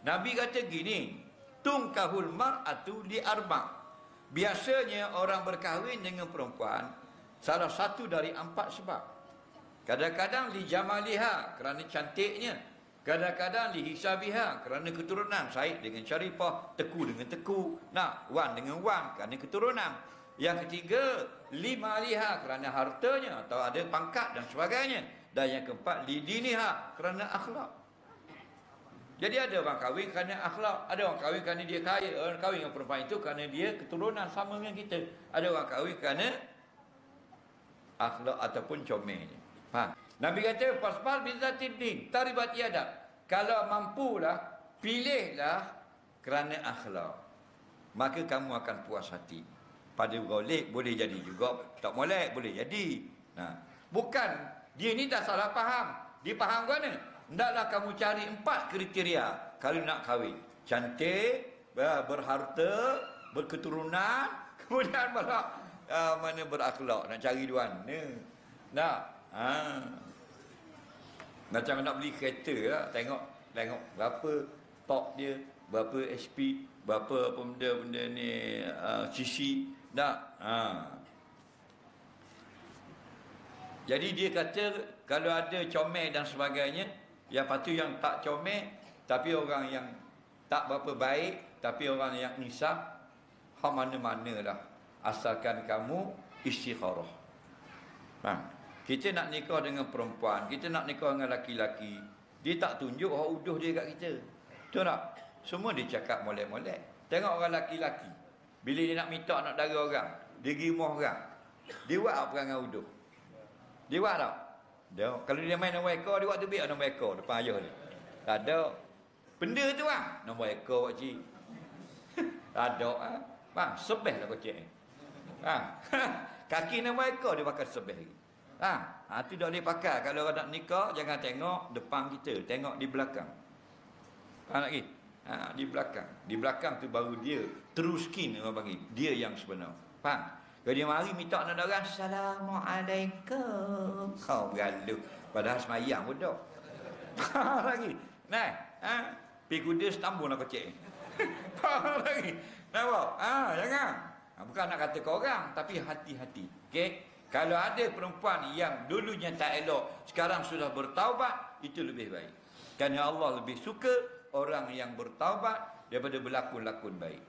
Nabi kata gini, tungkahul mar'atu li arba'. Biasanya orang berkahwin dengan perempuan salah satu dari 4 sebab. Kadang-kadang li jamaliha, kerana cantiknya. Kadang-kadang li hisabiha, kerana keturunan. Said dengan Syarifah, Teku dengan Teku, Wan dengan Wan, kerana keturunan. Yang ketiga, li maliha, kerana hartanya atau ada pangkat dan sebagainya. Dan yang keempat, li diniha, kerana akhlak. Jadi ada orang kahwin kerana akhlak, ada orang kahwin kerana dia kaya, orang kahwin dengan perempuan itu kerana dia keturunan sama dengan kita. Ada orang kahwin kerana akhlak ataupun comelnya. Faham? Nabi kata fasbal bizatid din taribat yadak. Kalau mampulah, pilihlah kerana akhlak, maka kamu akan puas hati. Pada golek boleh jadi juga, tak molek boleh jadi. Nah, bukan dia ni dah salah faham. Dia faham ke mana? Hendaklah kamu cari 4 kriteria kalau nak kahwin. Cantik, berharta, berketurunan, kemudian mana berakhlak. Nak cari dua mana? Nak? Macam nak beli kereta lah, tengok berapa top dia, berapa HP, berapa benda-benda ni, CC. Tak? Jadi dia kata kalau ada comel dan sebagainya, yang patut yang tak comel tapi orang yang tak berapa baik, tapi orang yang nisab, mana-mana lah, asalkan kamu istikharah. Faham? Kita nak nikah dengan perempuan, kita nak nikah dengan laki-laki, dia tak tunjuk orang uduh dia kat kita. Betul tak? Semua dia cakap molek-molek. Tengok orang laki-laki, bila dia nak minta nak dara orang, dia gimuh orang, dia buat apa perangai uduh? Dia buat tak? Dia, kalau dia main nombor ekor, dia buat tu biar nombor ekor depan ayah dia. Tak ada. Benda tu lah, nombor ekor pakcik. Tak ada. Faham? Sebeh lah kocek. Kaki nombor ekor dia pakai sebeh lagi. Tu dah boleh pakai. Kalau orang nak nikah, jangan tengok depan kita, tengok di belakang. Faham lagi? Di belakang. Di belakang tu baru dia true skin orang panggil. Dia yang sebenar. Faham? Kalau dia mari minta nak darah, Assalamualaikum. Kau bergaluh. Padahal semayang pun dah. Lagi. Pergi kuda setambun nak kecek. Faham lagi? Nampak? Jangan. Bukan nak kata kau orang, tapi hati-hati. Okey? Kalau ada perempuan yang dulunya tak elok, sekarang sudah bertaubat, itu lebih baik. Kerana Allah lebih suka orang yang bertaubat daripada berlakon-lakon baik.